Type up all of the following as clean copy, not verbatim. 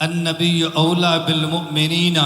النبی اولا بالمؤمنین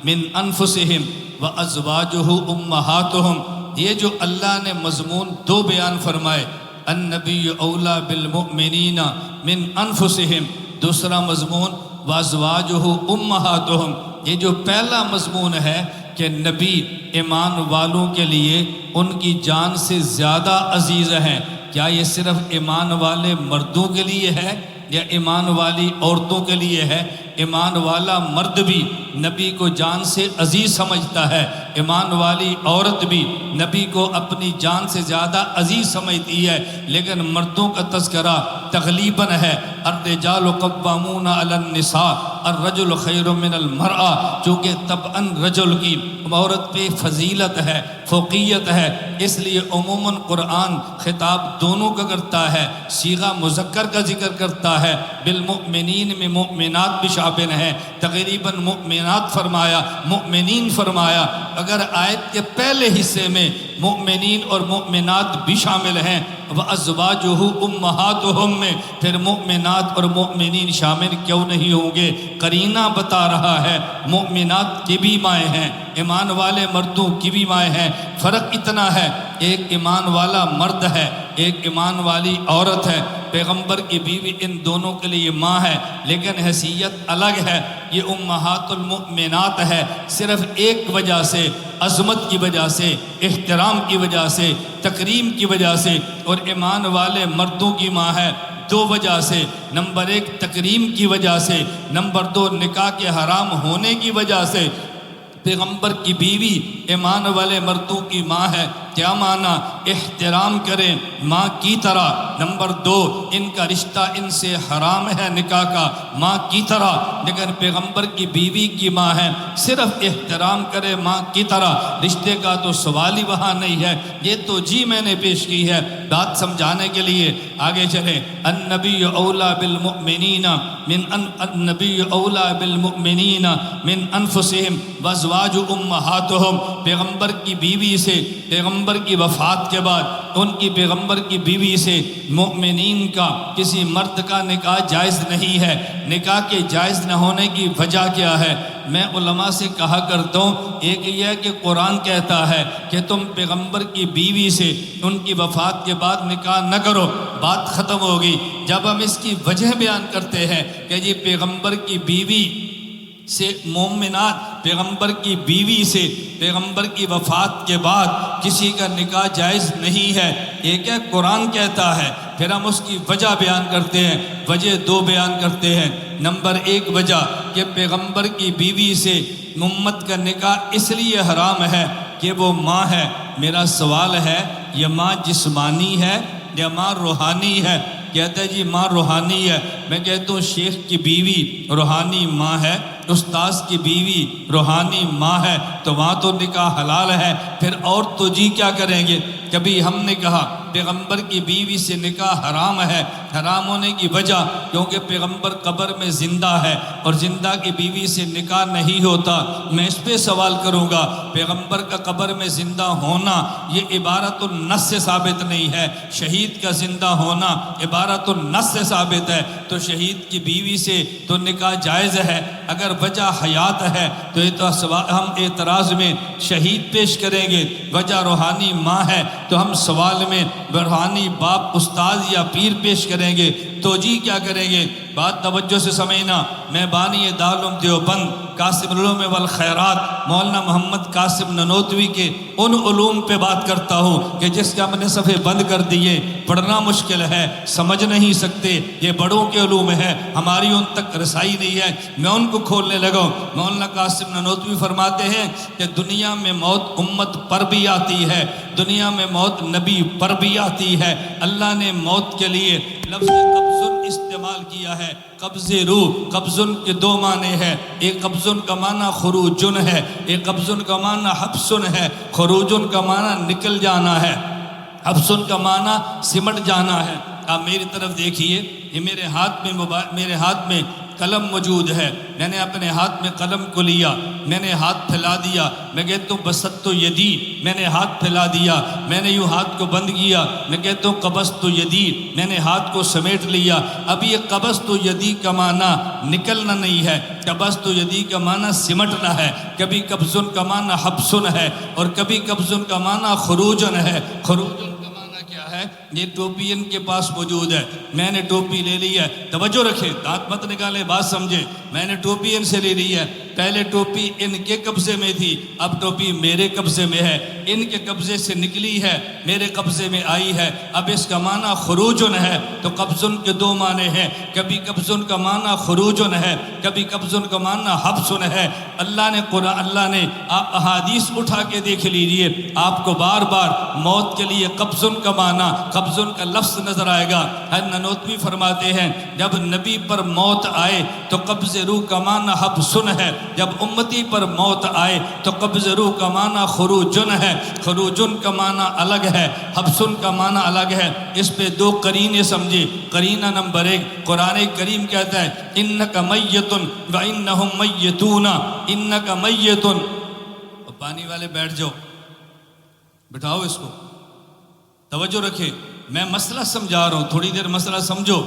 من انفسہم وازواجہ امہاتہم، یہ جو اللہ نے مضمون دو بیان فرمائے، النبی اولا بالمؤمنین من انفسہم، دوسرا مضمون وازواجہ امہاتہم، یہ جو پہلا مضمون ہے کہ نبی ایمان والوں کے لیے ان کی جان سے زیادہ عزیز ہیں، کیا یہ صرف ایمان والے مردوں کے لیے ہے یا ایمان والی عورتوں کے لیے ہے؟ ایمان والا مرد بھی نبی کو جان سے عزیز سمجھتا ہے، ایمان والی عورت بھی نبی کو اپنی جان سے زیادہ عزیز سمجھتی ہے، لیکن مردوں کا تذکرہ تغلیباً ہے۔ الرجال قوامون علی النساء الرجل خیر من المرأة، چونکہ طبعاً رجل کی عورت پہ فضیلت ہے، فوقیت ہے، اس لیے عموماً قرآن خطاب دونوں کا کرتا ہے، صیغہ مذکر کا ذکر کرتا ہے، بالمؤمنین میں مؤمنات بھی شامل ہیں، تقریباً مؤمنات فرمایا، مؤمنین فرمایا۔ اگر آیت کے پہلے حصے میں مؤمنین اور مؤمنات بھی شامل ہیں، وَأَزْوَاجُهُ أُمَّهَاتُهُمْ میں پھر مؤمنات اور مؤمنین شامل کیوں نہیں ہوں گے؟ قرینہ بتا رہا ہے مؤمنات کی بھی مائیں ہیں، ایمان والے مردوں کی بھی مائیں ہیں۔ فرق اتنا ہے، ایک ایمان والا مرد ہے، ایک ایمان والی عورت ہے، پیغمبر کی بیوی ان دونوں کے لیے ماں ہے، لیکن حیثیت الگ ہے۔ یہ امہات المؤمنات ہے صرف ایک وجہ سے، عظمت کی وجہ سے، احترام کی وجہ سے، تکریم کی وجہ سے، اور ایمان والے مردوں کی ماں ہے دو وجہ سے، نمبر ایک تکریم کی وجہ سے، نمبر دو نکاح کے حرام ہونے کی وجہ سے۔ پیغمبر کی بیوی ایمان والے مردوں کی ماں ہے، کیا معنی؟ احترام کریں ماں کی طرح۔ نمبر دو، ان کا رشتہ ان سے حرام ہے نکاح کا، ماں کی طرح، لیکن پیغمبر کی بیوی کی ماں ہے، صرف احترام کرے ماں کی طرح، رشتے کا تو سوال ہی وہاں نہیں ہے۔ یہ تو جی میں نے پیش کی ہے بات سمجھانے کے لیے، آگے چلیں۔ النبی اولا بالمؤمنین النبی اولا بالمؤمنین من انفسہم وازواج امہاتہم، پیغمبر کی بیوی سے، پیغمبر کی وفات کے بعد ان کی پیغمبر کی بیوی سے مؤمنین کا کسی مرد کا نکاح جائز نہیں ہے۔ نکاح کے جائز نہ ہونے کی وجہ کیا ہے؟ میں علماء سے کہا کرتا ہوں، ایک یہ ہے کہ قرآن کہتا ہے کہ تم پیغمبر کی بیوی سے ان کی وفات کے بعد نکاح نہ کرو، بات ختم ہوگی۔ جب ہم اس کی وجہ بیان کرتے ہیں کہ جی پیغمبر کی بیوی سے مومنات، پیغمبر کی بیوی سے پیغمبر کی وفات کے بعد کسی کا نکاح جائز نہیں ہے، ایک ہے قرآن کہتا ہے، پھر ہم اس کی وجہ بیان کرتے ہیں۔ وجہ دو بیان کرتے ہیں۔ نمبر ایک وجہ کہ پیغمبر کی بیوی سے امت کا نکاح اس لیے حرام ہے کہ وہ ماں ہے۔ میرا سوال ہے، یہ ماں جسمانی ہے یا ماں روحانی ہے؟ کہتا ہے جی ماں روحانی ہے۔ میں کہتا ہوں شیخ کی بیوی روحانی ماں ہے، استاذ کی بیوی روحانی ماں ہے، تو وہاں تو نکاح حلال ہے، پھر اور تو جی کیا کریں گے؟ کبھی ہم نے کہا پیغمبر کی بیوی سے نکاح حرام ہے، حرام ہونے کی وجہ کیونکہ پیغمبر قبر میں زندہ ہے اور زندہ کی بیوی سے نکاح نہیں ہوتا۔ میں اس پہ سوال کروں گا، پیغمبر کا قبر میں زندہ ہونا یہ عبارت النص سے ثابت نہیں ہے، شہید کا زندہ ہونا عبارت النص سے ثابت ہے، تو شہید کی بیوی سے تو نکاح جائز ہے۔ اگر وجہ حیات ہے تو یہ تو ہم اعتراض میں شہید پیش کریں گے، وجہ روحانی ماں ہے تو ہم سوال میں روحانی باپ استاد یا پیر پیش کریں گے، تو جی کیا کریں گے؟ بات توجہ سے سمجھنا۔ میں بانی دارالعلوم دیوبند قاسم العلوم والخیرات مولانا محمد قاسم ننوتوی کے ان علوم پہ بات کرتا ہوں کہ جس کے ہم نے صفحے بند کر دیے، پڑھنا مشکل ہے، سمجھ نہیں سکتے، یہ بڑوں کے علوم ہے، ہماری ان تک رسائی نہیں ہے، میں ان کو کھولنے لگا ہوں۔ مولانا قاسم ننوتوی فرماتے ہیں کہ دنیا میں موت امت پر بھی آتی ہے، دنیا میں موت نبی پر بھی آتی ہے۔ اللہ نے موت کے لیے لفظ قبضن استعمال کیا ہے، قبض روح۔ قبضن کے دو معنی ہے، ایک قبضن کا معنی خروجن ہے، ایک قبضن کا معنی حبسن ہے۔ خروجن کا معنی نکل جانا ہے، حبسن کا معنی سمٹ جانا ہے۔ آپ میری طرف دیکھیے، یہ میرے ہاتھ میں قلم موجود ہے، میں نے اپنے ہاتھ میں قلم کو لیا، میں نے ہاتھ پھیلا دیا، میں کہتا ہوں بسطت یدی، میں نے ہاتھ پھیلا دیا، میں نے یوں ہاتھ کو بند کیا، میں کہتا ہوں قبضت یدی، میں نے ہاتھ کو سمیٹ لیا۔ اب یہ قبضت یدی کا معنی نکلنا نہیں ہے، قبضت یدی کا معنی سمٹنا ہے، کبھی قبضن کا معنی حبسن ہے اور کبھی قبضن کا معنی خروجن ہے۔ خروجن کا معنی کیا ہے؟ یہ ٹوپی ان کے پاس موجود ہے، میں نے ٹوپی لے لی ہے، توجہ رکھیں، دانت مت نکالیں، بات سمجھے، میں نے ٹوپی ان سے لے لی ہے، پہلے ٹوپی ان کے قبضے میں تھی، اب ٹوپی میرے قبضے میں ہے، ان کے قبضے سے نکلی ہے، میرے قبضے میں آئی ہے، اب اس کا معنی خروجن ہے۔ تو قبضن کے دو معنی ہیں، کبھی قبضن کا معنی خروجن ہے، کبھی قبضن کا معنی حبسن ہے۔ اللہ نے احادیث اٹھا کے دیکھ لیجئے، آپ کو بار بار موت کے لیے قبضن کا معنی، قبضن کا لفظ نظر آئے گا۔ ننوتوی فرماتے ہیں جب نبی پر موت آئے تو قبض روح کا معنی حبسن ہے، جب امتی پر موت آئے تو قبض روح کا معنی خروجن ہے۔ خروجن کا معنی الگ ہے، حبسن کا معنی الگ ہے۔ اس پہ دو قرینے سمجھے۔ قرینہ نمبر 1، قرآن کریم کہتا ہے انک میت وانہم میتون، انک میت۔ پانی والے بیٹھ جاؤ، بٹھاؤ اس کو، توجہ رکھے، میں مسئلہ سمجھا رہا ہوں، تھوڑی دیر مسئلہ سمجھو۔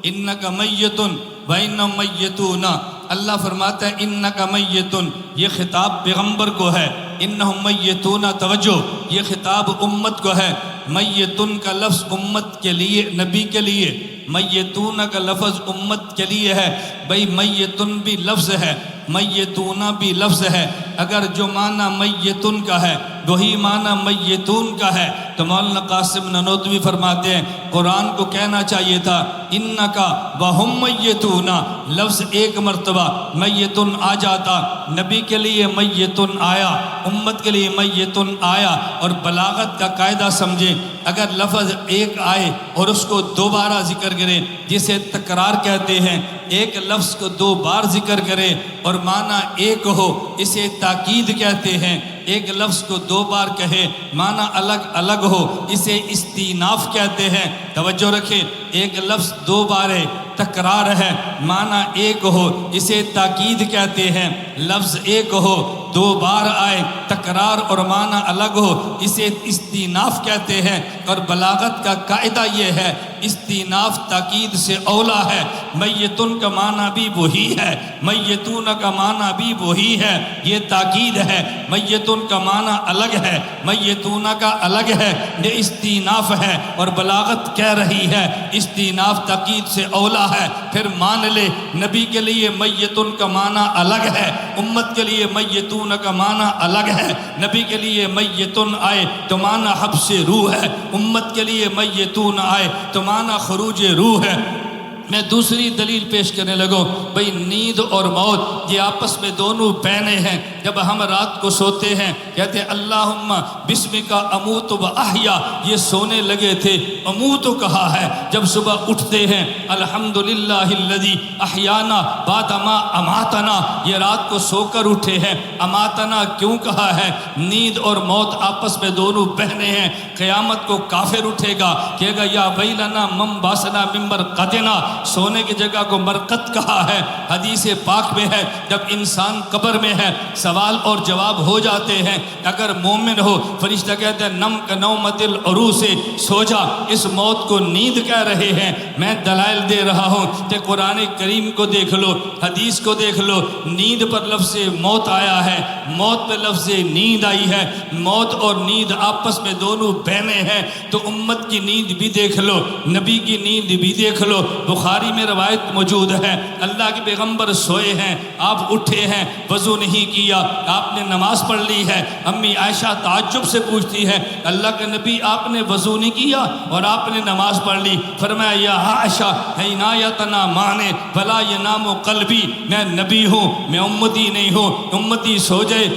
انک میت وانہم میتون، اللہ فرماتا ہے انک میت، یہ خطاب پیغمبر کو ہے، انہم میتون، توجہ، یہ خطاب امت کو ہے۔ میتون کا لفظ امت کے لیے، نبی کے لیے، میتون کا لفظ امت کے لیے ہے۔ بھئی میتون بھی لفظ ہے، میتون بھی لفظ ہے، اگر جو معنی میتون کا ہے وہی معنی میتون کا ہے تو مولانا قاسم ننوتوی فرماتے ہیں قرآن کو کہنا چاہیے تھا انکا وہم میتون، لفظ ایک مرتبہ میتون آ جاتا، نبی کے لیے میتون آیا، امت کے لیے میتون آیا۔ اور بلاغت کا قاعدہ سمجھیں، اگر لفظ ایک آئے اور اس کو دوبارہ ذکر کریں، جسے تکرار کہتے ہیں، ایک لفظ کو دو بار ذکر کرے اور معنی ایک ہو، اسے تاکید کہتے ہیں۔ ایک لفظ کو دو بار کہے، معنی الگ الگ ہو، اسے استیناف کہتے ہیں۔ توجہ رکھیں، ایک لفظ دو بار ہے، تکرار ہے، معنی ایک ہو، اسے تاکید کہتے ہیں۔ لفظ ایک ہو، دو بار آئے، تکرار اور معنی الگ ہو، اسے استیناف کہتے ہیں۔ اور بلاغت کا قاعدہ یہ ہے استیناف تاکید سے اولا ہے۔ میتون کا معنی بھی وہی ہے، میتون کا معنی بھی وہی ہے، یہ تاکید ہے۔ میتون کا معنی الگ ہے، میتون کا الگ ہے، یہ استیناف ہے۔ اور بلاغت کہہ رہی ہے استیناف تاکید سے اولا ہے۔ پھر مان لے نبی کے لیے میتون کا معنی الگ ہے، امت کے لیے میتون کا معنی الگ ہے۔ نبی کے لیے میتون آئے تو معنی حبس روح ہے، امت کے لیے میتون آئے تو معنی خروج روح ہے۔ میں دوسری دلیل پیش کرنے لگوں، بھئی نیند اور موت یہ آپس میں دونوں بہنیں ہیں۔ جب ہم رات کو سوتے ہیں کہتے ہیں اللہم بسمک اموت و احیا، یہ سونے لگے تھے، اموت کہا ہے۔ جب صبح اٹھتے ہیں الحمدللہ الذی احیانا بعد ما اماتنا، یہ رات کو سو کر اٹھے ہیں، اماتنا کیوں کہا ہے؟ نیند اور موت آپس میں دونوں بہنیں ہیں۔ قیامت کو کافر اٹھے گا، کہے گا یا ویلنا من باسنا من مرقدنا، سونے کی جگہ کو مرقد کہا ہے۔ حدیث پاک میں ہے جب انسان قبر میں ہے سوال اور جواب ہو جاتے ہیں، اگر مومن ہو فرشتہ کہتے ہیں نم کا نومت العروس، سو جا، اس موت کو نیند کہہ رہے ہیں۔ میں دلائل دے رہا ہوں کہ قرآن کریم کو دیکھ لو، حدیث کو دیکھ لو، نیند پر لفظ موت آیا ہے، موت پر لفظ نیند آئی ہے۔ موت اور نیند آپس میں دونوں بہنیں ہیں، تو امت کی نیند بھی دیکھ لو، نبی کی نیند بھی دیکھ لو۔ بخاری میں روایت موجود ہے، اللہ کے پیغمبر سوئے ہیں، آپ اٹھے ہیں، وضو نہیں کیا، آپ نے نماز پڑھ لی ہے۔ امی عائشہ تعجب سے پوچھتی ہے اللہ کے نبی آپ نے وضو نہیں کیا اور آپ نے نماز پڑھ لی؟ فرمایا یا عائشہ عنایتنا مانے بلا ینام قلبی، میں نبی ہوں، میں امتی نہیں ہوں، امتی سو جائے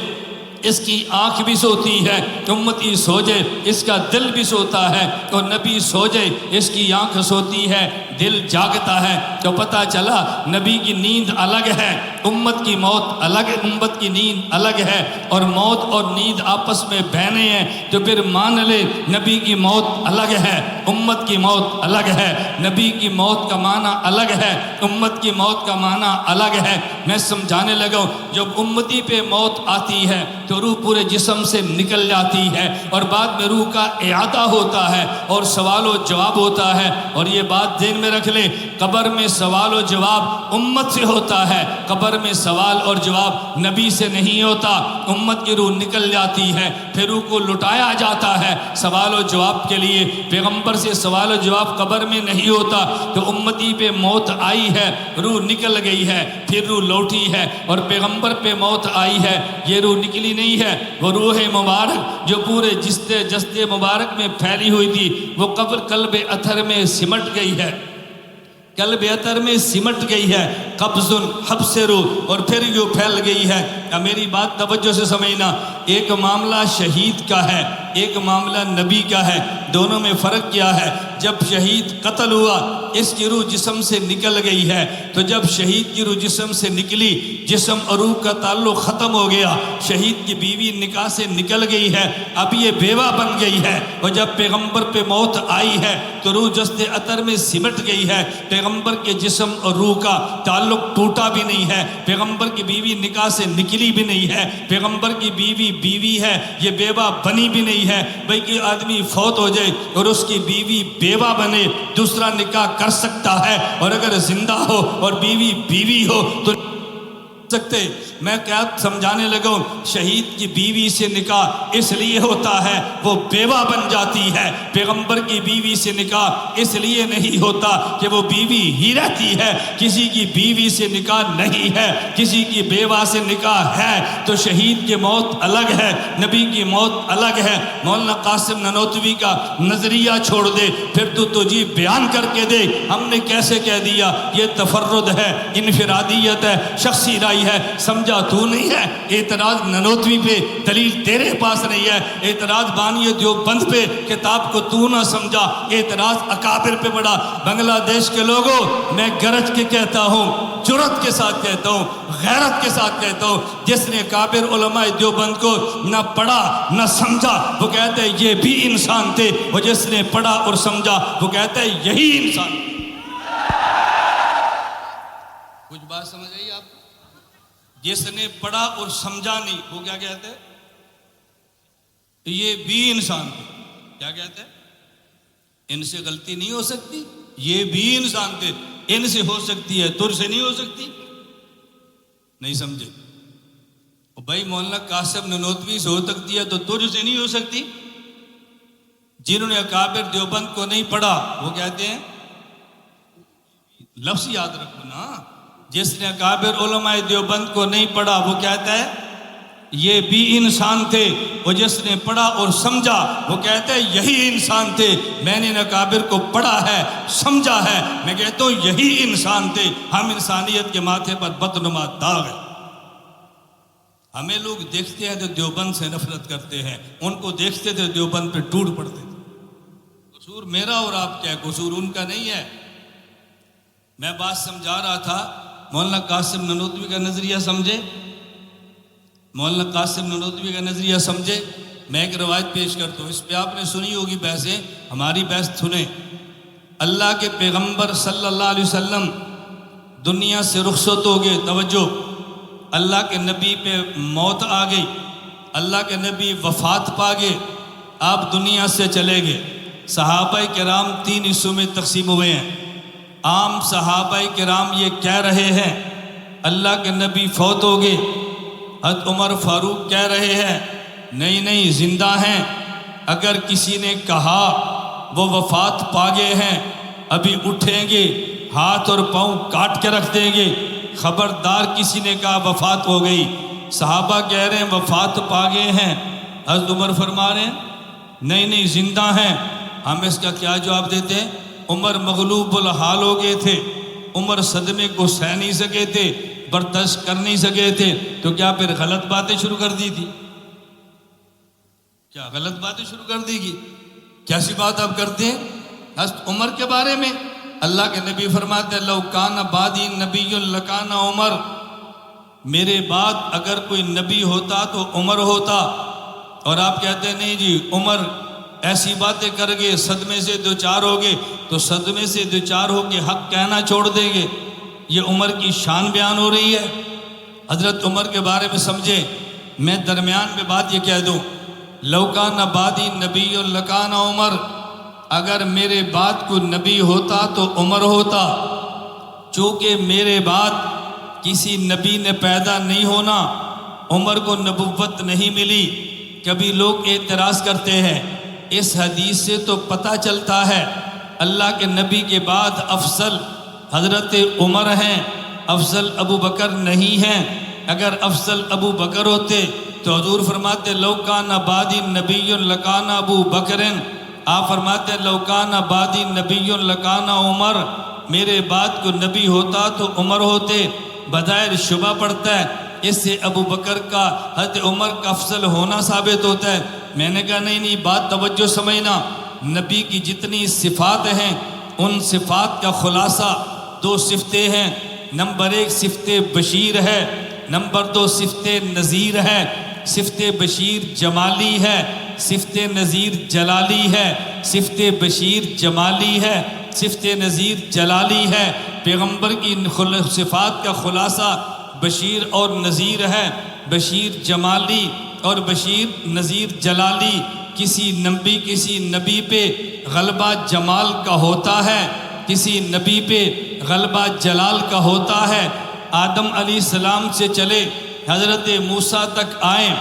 اس کی آنکھ بھی سوتی ہے، امتی سو جائے اس کا دل بھی سوتا ہے، اور نبی سو جائے اس کی آنکھ سوتی ہے، دل جاگتا ہے۔ تو پتہ چلا نبی کی نیند الگ ہے، امت کی موت الگ، امت کی نیند الگ ہے، اور موت اور نیند آپس میں بہنے ہیں۔ تو پھر مان لے نبی کی موت الگ ہے، امت کی موت الگ ہے، نبی کی موت کا معنی الگ ہے، امت کی موت کا معنی الگ ہے۔ میں سمجھانے لگا ہوں، جب امتی پہ موت آتی ہے تو روح پورے جسم سے نکل جاتی ہے، اور بعد میں روح کا اعادہ ہوتا ہے اور سوال و جواب ہوتا ہے۔ اور یہ بات ذہن میں رکھ لیں، قبر میں سوال و جواب امت سے ہوتا ہے، قبر میں سوال اور جواب نبی سے نہیں ہوتا۔ امت کی روح نکل جاتی ہے، پھر روح کو لٹایا جاتا ہے سوال و جواب کے لیے۔ پیغمبر سے سوال و جواب قبر میں نہیں ہوتا۔ تو امتی پہ موت آئی ہے، روح نکل گئی ہے، پھر روح لوٹی ہے، اور پیغمبر پہ موت آئی ہے، یہ روح نکلی نہیں ہے۔ وہ روح مبارک جو پورے جسد مبارک میں پھیلی ہوئی تھی، وہ قلب اطہر میں سمٹ گئی ہے، قلب اطہر میں سمٹ گئی ہے، قبض حبس روح، اور پھر یوں پھیل گئی ہے۔ اب میری بات توجہ سے سمجھنا، ایک معاملہ شہید کا ہے، ایک معاملہ نبی کا ہے، دونوں میں فرق کیا ہے؟ جب شہید قتل ہوا اس کی روح جسم سے نکل گئی ہے، تو جب شہید کی روح جسم سے نکلی، جسم اور روح کا تعلق ختم ہو گیا، شہید کی بیوی نکاح سے نکل گئی ہے، اب یہ بیوہ بن گئی ہے۔ اور جب پیغمبر پہ موت آئی ہے تو روح جسد اطہر میں سمٹ گئی ہے، پیغمبر کے جسم اور روح کا تعلق ٹوٹا بھی نہیں ہے، پیغمبر کی بیوی نکاح سے نکلی بھی نہیں ہے، پیغمبر کی بیوی بیوی ہے، یہ بیوہ بنی بھی نہیں ہے۔ بھئی کہ آدمی فوت ہو جائے اور اس کی بیوی بیوہ بنے، دوسرا نکاح کر سکتا ہے، اور اگر زندہ ہو اور بیوی بیوی ہو تو سکتے۔ میں کیا سمجھانے لگا ہوں، شہید کی بیوی سے نکاح اس لیے ہوتا ہے وہ بیوہ بن جاتی ہے، پیغمبر کی بیوی سے نکاح اس لیے نہیں ہوتا کہ وہ بیوی ہی رہتی ہے۔ کسی کی بیوی سے نکاح نہیں ہے، کسی کی بیوہ سے نکاح ہے، تو شہید کی موت الگ ہے، نبی کی موت الگ ہے۔ مولانا قاسم نانوتوی کا نظریہ چھوڑ دے، پھر تو تجھے بیان کر کے دے ہم نے کیسے کہہ دیا یہ تفرد ہے، انفرادیت ہے، شخصی رائے ہے، سمجھا تو نہیں ہے۔ اعتراض نانوتوی پہ دلیل تیرے پاس نہیں ہے، اعتراض بانی دیوبند پہ کتاب کو تو نہ سمجھا، اعتراض اکابر پہ بڑا۔ بنگلہ دیش کے لوگوں، میں گرج کے کہتا ہوں، جرت کے ساتھ کہتا ہوں، غیرت کے ساتھ کہتا ہوں، جس نے اکابر علماء دیوبند کو نہ پڑھا نہ سمجھا وہ کہتا ہے یہ بھی انسان تھے، اور جس نے پڑھا اور سمجھا وہ کہتا ہے یہی انسان۔ کچھ بات سمجھ آئی آپ؟ جس نے پڑھا اور سمجھا نہیں وہ کیا کہتے ہیں؟ یہ بھی انسان تھے۔ کیا کہتے ہیں؟ ان سے غلطی نہیں ہو سکتی، یہ بھی انسان تھے، ان سے ہو سکتی ہے تجھ سے نہیں ہو سکتی۔ نہیں سمجھے؟ بھائی مولانا قاسم نانوتوی سے ہو سکتی ہے تو تجھ سے نہیں ہو سکتی۔ جنہوں نے اکابر دیوبند کو نہیں پڑھا وہ کہتے ہیں، لفظ یاد رکھو نا، جس نے اکابر علماء دیوبند کو نہیں پڑھا وہ کہتا ہے یہ بھی انسان تھے، اور جس نے پڑھا اور سمجھا وہ کہتا ہے یہی انسان تھے۔ میں نے اکابر کو پڑھا ہے، سمجھا ہے، میں کہتا ہوں یہی انسان تھے۔ ہم انسانیت کے ماتھے پر بدنما داغ ہے۔ ہمیں لوگ دیکھتے ہیں تو دیوبند سے نفرت کرتے ہیں، ان کو دیکھتے تھے دیوبند پہ ٹوٹ پڑتے تھے۔ قصور میرا اور آپ کیا ہے، قصور ان کا نہیں ہے۔ میں بات سمجھا رہا تھا، مولانا قاسم نانوتوی کا نظریہ سمجھے، مولانا قاسم نانوتوی کا نظریہ سمجھے۔ میں ایک روایت پیش کرتا ہوں، اس پہ آپ نے سنی ہوگی بحثیں، ہماری بحث سنیں۔ اللہ کے پیغمبر صلی اللہ علیہ وسلم دنیا سے رخصت ہو گئے، توجہ، اللہ کے نبی پہ موت آ گئی، اللہ کے نبی وفات پا گئے، آپ دنیا سے چلے گئے۔ صحابہ کرام 3 حصوں میں تقسیم ہوئے ہیں۔ عام صحابہ کرام یہ کہہ رہے ہیں اللہ کے نبی فوت ہو گئے۔ حضرت عمر فاروق کہہ رہے ہیں نہیں زندہ ہیں۔ اگر کسی نے کہا وہ وفات پا گئے ہیں، ابھی اٹھیں گے، ہاتھ اور پاؤں کاٹ کے رکھ دیں گے۔ خبردار کسی نے کہا وفات ہو گئی، صحابہ کہہ رہے ہیں وفات پا گئے ہیں، حضرت عمر فرما رہے ہیں نہیں زندہ ہیں۔ ہم اس کا کیا جواب دیتے ہیں؟ عمر مغلوب الحال ہو گئے تھے، عمر صدمے کو سہ نہیں سکے تھے، برداشت کر نہیں سکے تھے، تو کیا پھر غلط باتیں شروع کر دی تھی؟ کیا غلط باتیں شروع کر دی گی؟ کیسی بات آپ کرتے ہیں؟ حضرت عمر کے بارے میں اللہ کے نبی فرماتے ہیں لو کان بعدی نبی لکان عمر، میرے بعد اگر کوئی نبی ہوتا تو عمر ہوتا۔ اور آپ کہتے ہیں نہیں جی عمر ایسی باتیں کر گے، صدمے سے دوچار ہو گے، تو صدمے سے دوچار ہو کے حق کہنا چھوڑ دیں گے؟ یہ عمر کی شان بیان ہو رہی ہے۔ حضرت عمر کے بارے میں سمجھیں، میں درمیان میں بات یہ کہہ دوں، لو کان بعدی نبی لکان عمر، اگر میرے بعد کوئی نبی ہوتا تو عمر ہوتا۔ چونکہ میرے بعد کسی نبی نے پیدا نہیں ہونا، عمر کو نبوت نہیں ملی۔ کبھی لوگ اعتراض کرتے ہیں، اس حدیث سے تو پتہ چلتا ہے اللہ کے نبی کے بعد افضل حضرت عمر ہیں، افضل ابو بکر نہیں ہیں۔ اگر افضل ابو بکر ہوتے تو حضور فرماتے لو کان بعدی نبی لکان ابو بکر، آپ فرماتے لو کان بعدی نبی لکان عمر، میرے بعد کو نبی ہوتا تو عمر ہوتے۔ بظاہر شبہ پڑتا ہے، اس سے ابو بکر کا حضرت عمر کا افضل ہونا ثابت ہوتا ہے۔ میں نے کہا نہیں بات توجہ سمجھنا، نبی کی جتنی صفات ہیں ان صفات کا خلاصہ دو صفتیں ہیں۔ نمبر 1 صفت بشیر ہے، نمبر 2 صفت نذیر ہے۔ صفت بشیر جمالی ہے، صفت نذیر جلالی ہے۔ صفت بشیر جمالی ہے، صفت نذیر جلالی ہے۔ پیغمبر کی صفات کا خلاصہ بشیر اور نذیر ہے۔ بشیر جمالی اور بشیر نذیر جلالی۔ کسی نبی پہ غلبہ جمال کا ہوتا ہے، کسی نبی پہ غلبہ جلال کا ہوتا ہے۔ آدم علیہ السلام سے چلے حضرت موسیٰ تک آئیں،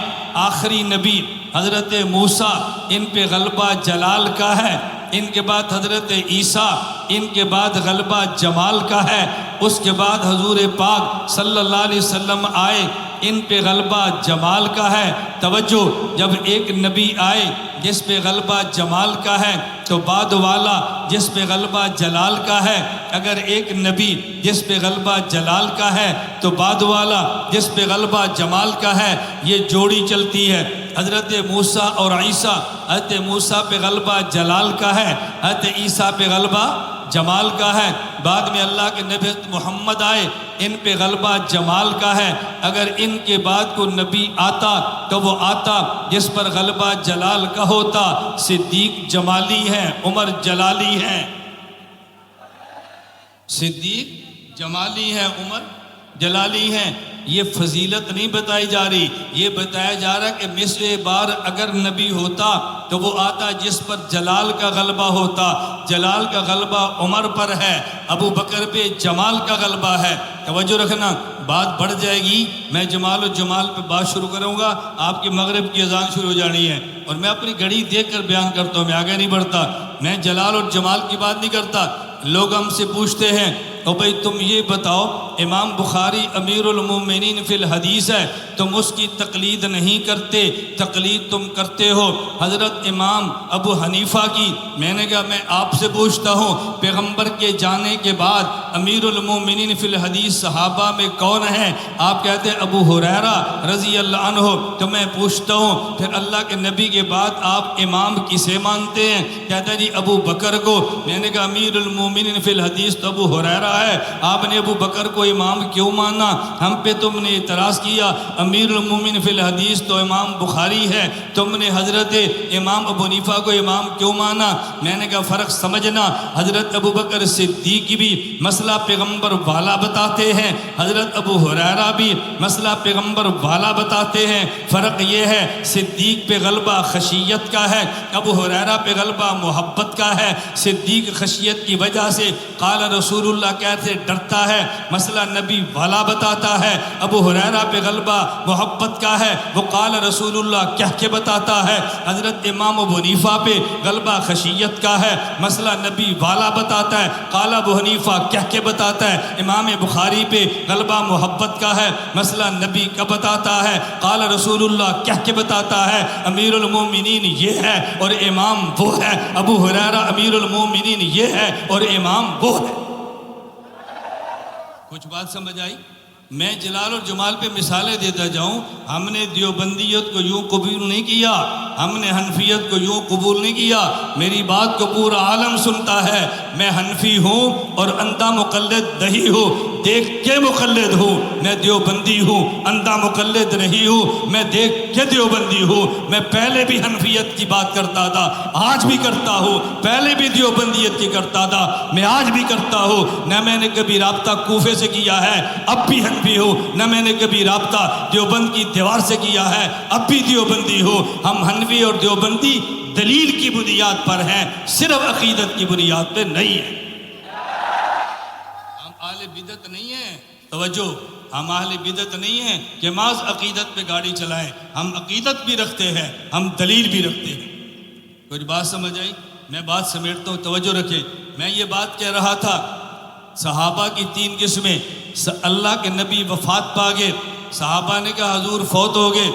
آخری نبی حضرت موسیٰ، ان پہ غلبہ جلال کا ہے۔ ان کے بعد حضرت عیسیٰ، ان کے بعد غلبہ جمال کا ہے۔ اس کے بعد حضور پاک صلی اللہ علیہ وسلم آئے، ان پہ غلبہ جمال کا ہے۔ توجہ، جب ایک نبی آئے جس پہ غلبہ جمال کا ہے تو بعد والا جس پہ غلبہ جلال کا ہے۔ اگر ایک نبی جس پہ غلبہ جلال کا ہے تو بعد والا جس پہ غلبہ جمال کا ہے، یہ جوڑی چلتی ہے۔ حضرت موسیٰ اور عیسیٰ، حضرت موسیٰ پہ غلبہ جلال کا ہے، حضرت عیسیٰ پہ غلبہ جمال کا ہے۔ بعد میں اللہ کے نبی محمد آئے، ان پہ غلبہ جمال کا ہے۔ اگر ان کے بعد کوئی نبی آتا تو وہ آتا جس پر غلبہ جلال کا ہوتا۔ صدیق جمالی ہے، عمر جلالی ہے۔ صدیق جمالی ہے، عمر جلالی ہیں۔ یہ فضیلت نہیں بتائی جا رہی، یہ بتایا جا رہا کہ مثل بار اگر نبی ہوتا تو وہ آتا جس پر جلال کا غلبہ ہوتا۔ جلال کا غلبہ عمر پر ہے، ابو بکر پہ جمال کا غلبہ ہے۔ توجہ رکھنا، بات بڑھ جائے گی، میں جمال و جمال پہ بات شروع کروں گا، آپ کی مغرب کی اذان شروع ہو جانی ہے، اور میں اپنی گھڑی دیکھ کر بیان کرتا ہوں، میں آگے نہیں بڑھتا۔ میں جلال اور جمال کی بات نہیں کرتا۔ لوگ ہم سے پوچھتے ہیں او بھائی تم یہ بتاؤ، امام بخاری امیر المومنین فی الحدیث ہے، تم اس کی تقلید نہیں کرتے، تقلید تم کرتے ہو حضرت امام ابو حنیفہ کی۔ میں نے کہا میں آپ سے پوچھتا ہوں، پیغمبر کے جانے کے بعد امیر المومنین فی الحدیث صحابہ میں کون ہے؟ آپ کہتے ہیں ابو ہریرہ رضی اللہ عنہ۔ تو میں پوچھتا ہوں پھر اللہ کے نبی کے بعد آپ امام کسے مانتے ہیں؟ کہتا ہے جی ابو بکر کو۔ میں نے کہا امیر المومنین فی الحدیث تو ابو ہریرہ ہے، آپ نے ابو بکر کو امام کیوں مانا؟ ہم پہ تم نے اعتراض کیا امیر المومنین فی الحدیث تو امام بخاری ہے، تم نے حضرت امام ابو حنیفہ کو امام کیوں مانا؟ میں نے کہا فرق سمجھنا، حضرت ابو بکر صدیق بھی مسئلہ پیغمبر والا بتاتے ہیں، حضرت ابو ہریرہ بھی مسئلہ پیغمبر والا بتاتے ہیں۔ فرق یہ ہے صدیق پہ غلبہ خشیت کا ہے، ابو ہریرہ پہ غلبہ محبت کا ہے۔ صدیق خشیت کی وجہ سے قال رسول اللہ کہتے ڈرتا ہے، مسئلہ نبی والا بتاتا ہے۔ ابو ہریرہ پہ غلبہ محبت کا ہے، وہ قال رسول اللہ کہہ کے بتاتا ہے۔ حضرت امام ابو حنیفہ پہ غلبہ خشیت کا ہے، مسئلہ نبی والا بتاتا ہے، قال ابو حنیفہ کہہ کے بتاتا ہے۔ امام بخاری پہ غلبہ محبت کا ہے، مسئلہ نبی کا بتاتا ہے، قال رسول اللہ کہہ کے بتاتا ہے۔ امیر المومنین یہ ہے اور امام وہ ہے، ابو ہریرہ امیر المومنین یہ ہے اور امام وہ ہے۔ کچھ بات سمجھ آئی؟ میں جلال اور جمال پہ مثالیں دیتا جاؤں، ہم نے دیوبندیت کو یوں قبول نہیں کیا ہم نے حنفیت کو یوں قبول نہیں کیا، میری بات کو پورا عالم سنتا ہے، میں حنفی ہوں اور اندھا مقلد نہیں ہوں، دیکھ کے مقلد ہوں، میں دیوبندی ہوں، اندھا مقلد نہیں ہوں، میں دیکھ کے دیوبندی ہوں۔ میں پہلے بھی حنفیت کی بات کرتا تھا، آج بھی کرتا ہوں، پہلے بھی دیوبندیت کی کرتا تھا، میں آج بھی کرتا ہوں۔ نہ میں نے کبھی رابطہ کوفے سے کیا ہے، اب بھی حنفی ہوں، نہ میں نے کبھی رابطہ دیوبند کی دیوار سے کیا ہے، اب بھی دیوبندی ہوں۔ ہم حنفی اور دیوبندی دلیل کی بنیاد پر ہیں، صرف عقیدت کی بنیاد پہ نہیں ہیں۔ ہم اہل بدعت نہیں ہیں، توجہ، ہم اہل بدعت نہیں ہیں کہ محض عقیدت پہ گاڑی چلائیں، ہم عقیدت بھی رکھتے ہیں، ہم دلیل بھی رکھتے ہیں۔ کچھ بات سمجھ آئی؟ میں بات سمیٹتا ہوں، توجہ رکھیں۔ میں یہ بات کہہ رہا تھا، صحابہ کی 3 قسمیں۔ اللہ کے نبی وفات پا گئے، صحابہ نے کہا حضور فوت ہو گئے۔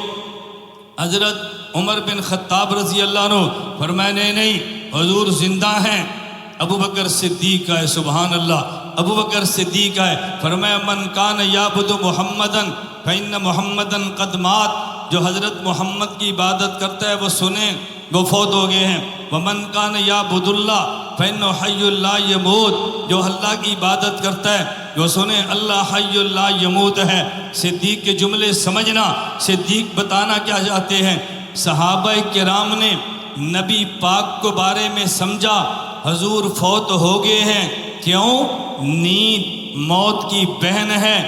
حضرت عمر بن خطاب رضی اللہ عنہ فرمائے نہیں، حضور زندہ ہیں۔ ابو بکر صدیق ہے، سبحان اللہ، ابو بکر صدیق ہے، فرمایا من کان یعبد محمدن فإن محمدن قد مات، جو حضرت محمد کی عبادت کرتا ہے وہ سنیں وہ فوت ہو گئے ہیں۔ ومن کان یعبد اللہ فإنہ حی لا یموت، جو اللہ کی عبادت کرتا ہے وہ سنیں اللہ حی لا یموت ہے۔ صدیق کے جملے سمجھنا، صدیق بتانا کیا چاہتے ہیں؟ صحابہ کرام نے نبی پاک کو بارے میں سمجھا حضور فوت ہو گئے ہیں، کیوں؟ نیند موت کی بہن ہے،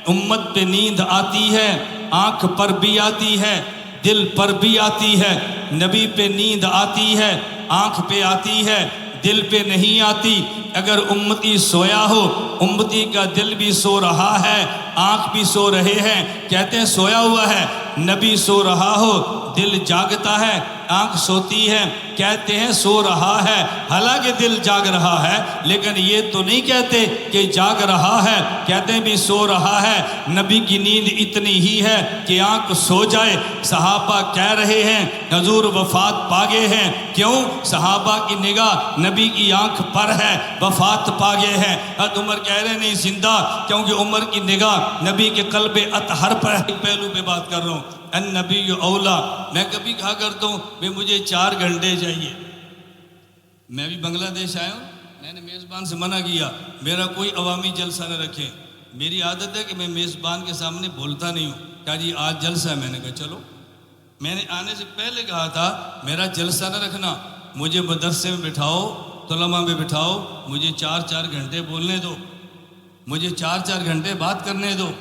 امت پہ نیند آتی ہے، آنکھ پر بھی آتی ہے، دل پر بھی آتی ہے۔ نبی پہ نیند آتی ہے، آنکھ پہ آتی ہے، دل پہ نہیں آتی۔ اگر امتی سویا ہو، امتی کا دل بھی سو رہا ہے، آنکھ بھی سو رہے ہیں، کہتے ہیں سویا ہوا ہے۔ نبی سو رہا ہو، دل جاگتا ہے، آنکھ سوتی ہے، کہتے ہیں سو رہا ہے، حالانکہ دل جاگ رہا ہے، لیکن یہ تو نہیں کہتے کہ جاگ رہا ہے، کہتے ہیں بھی سو رہا ہے۔ نبی کی نیند اتنی ہی ہے کہ آنکھ سو جائے۔ صحابہ کہہ رہے ہیں حضور وفات پا گئے ہیں، کیوں؟ صحابہ کی نگاہ نبی کی آنکھ پر ہے، وفات پا گئے ہیں۔ حضرت عمر کہہ رہے ہیں نہیں زندہ، کیونکہ عمر کی نگاہ نبی کے قلب اطہر پر ہے۔ ایک پہلو پہ بات کر رہا ہوں، النبی اولا۔ میں کبھی کہا کرتا ہوں کہ مجھے 4 گھنٹے چاہیے۔ میں بھی بنگلہ دیش آیا ہوں، میں نے میزبان سے منع کیا میرا کوئی عوامی جلسہ نہ رکھے۔ میری عادت ہے کہ میں میزبان کے سامنے بولتا نہیں ہوں، کہا جی آج جلسہ ہے، میں نے کہا چلو۔ میں نے آنے سے پہلے کہا تھا میرا جلسہ نہ رکھنا، مجھے مدرسے میں بٹھاؤ، طلباء میں بٹھاؤ، مجھے 4 گھنٹے بولنے دو، مجھے 4 گھنٹے بات کرنے دو،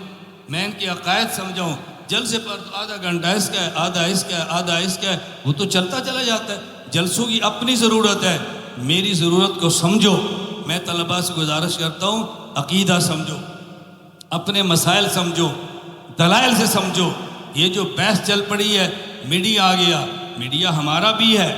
میں ان کے عقائد سمجھاؤں۔ جلسے پر تو آدھا گھنٹہ اس کا ہے، آدھا اس کا ہے، آدھا اس کا ہے، وہ تو چلتا چلا جاتا ہے۔ جلسوں کی اپنی ضرورت ہے، میری ضرورت کو سمجھو۔ میں طلباء سے گزارش کرتا ہوں عقیدہ سمجھو، اپنے مسائل سمجھو، دلائل سے سمجھو۔ یہ جو بحث چل پڑی ہے، میڈیا آ گیا، میڈیا ہمارا بھی ہے،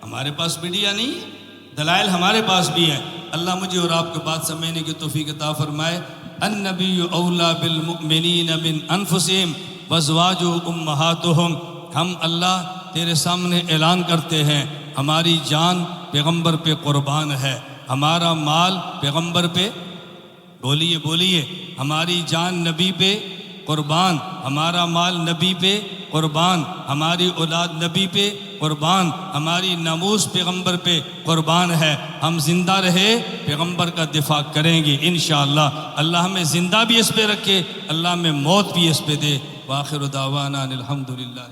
ہمارے پاس میڈیا نہیں ہے، دلائل ہمارے پاس بھی ہے۔ اللہ مجھے اور آپ کو بات سمجھنے کی توفیق عطا فرمائے۔ النبی اولا بالمؤمنین من انفسہم وازواجہ امہاتہم۔ ہم اللہ تیرے سامنے اعلان کرتے ہیں ہماری جان پیغمبر پہ قربان ہے، ہمارا مال پیغمبر پہ، بولیے، ہماری جان نبی پہ قربان، ہمارا مال نبی پہ قربان، ہماری اولاد نبی پہ قربان، ہماری ناموس پیغمبر پہ قربان ہے۔ ہم زندہ رہے پیغمبر کا دفاع کریں گے انشاءاللہ۔ اللہ ہمیں زندہ بھی اس پہ رکھے، اللہ ہمیں موت بھی اس پہ دے۔ وآخر دعوانا الحمدللہ۔